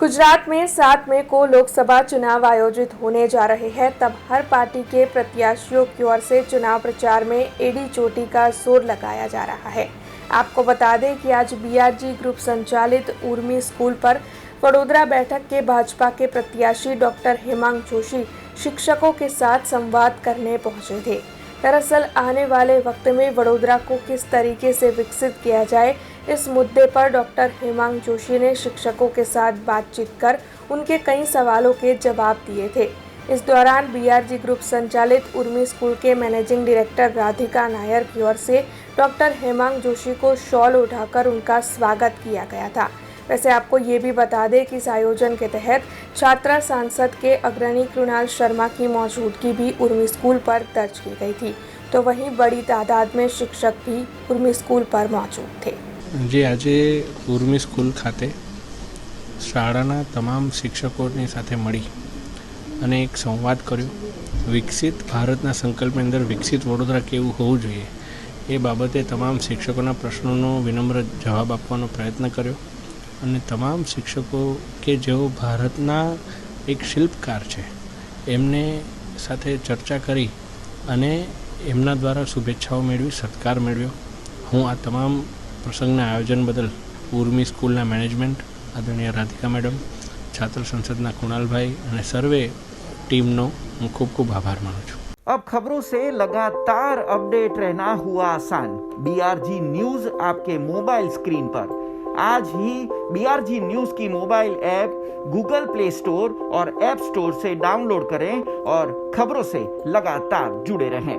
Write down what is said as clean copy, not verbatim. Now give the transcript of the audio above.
गुजरात में 7 मई को लोकसभा चुनाव आयोजित होने जा रहे हैं। तब हर पार्टी के प्रत्याशियों की ओर से चुनाव प्रचार में एड़ी चोटी का जोर लगाया जा रहा है। आपको बता दें कि आज बीआरजी ग्रुप संचालित उर्मी स्कूल पर वडोदरा बैठक के भाजपा के प्रत्याशी डॉक्टर हेमांग जोशी शिक्षकों के साथ संवाद करने पहुंचे थे। दरअसल आने वाले वक्त में वडोदरा को किस तरीके से विकसित किया जाए, इस मुद्दे पर डॉक्टर हेमांग जोशी ने शिक्षकों के साथ बातचीत कर उनके कई सवालों के जवाब दिए थे। इस दौरान बीआरजी ग्रुप संचालित उर्मी स्कूल के मैनेजिंग डायरेक्टर राधिका नायर की ओर से डॉक्टर हेमांग जोशी को शॉल उठाकर उनका स्वागत किया गया था। वैसे आपको ये भी बता दें कि इस आयोजन के तहत छात्रा सांसद के अग्रणी कृणाल शर्मा की मौजूदगी भी उर्मी स्कूल पर दर्ज की गई थी। तो वहीं बड़ी तादाद में शिक्षक भी उर्मी स्कूल पर मौजूद थे। जी आज उर्मी स्कूल खाते शाळाना तमाम शिक्षकों साथे मळी अने एक संवाद कर्यो। विकसित भारतना संकल्प अंदर विकसित वडोदरा केवुं होवुं जोईए ए बाबते तमाम शिक्षकोना प्रश्नों विनम्र जवाब आपवानो प्रयत्न कर्यो અને તમામ શિક્ષકો કે જેઓ ભારતના એક શિલ્પકાર છે એમને સાથે ચર્ચા કરી અને એમના દ્વારા શુભેચ્છાઓ મેળવી સત્કાર મેળવ્યો। હું આ તમામ પ્રસંગના આયોજન બદલ ઉર્મી સ્કૂલના મેનેજમેન્ટ આદરણીય રાધિકા મેડમ, છાત્ર સંસદના કુણાલભાઈ અને સર્વે ટીમનો હું ખૂબ ખૂબ આભાર માનું છું। अब खबरों से लगातार अपडेट रहना हुआ आसान। बीआरजी न्यूज आपके मोबाइल स्क्रीन पर। आज ही बीआरजी न्यूज की mobile app Google play store और ऐप स्टोर से डाउनलोड करें और खबरों से लगातार जुड़े रहें।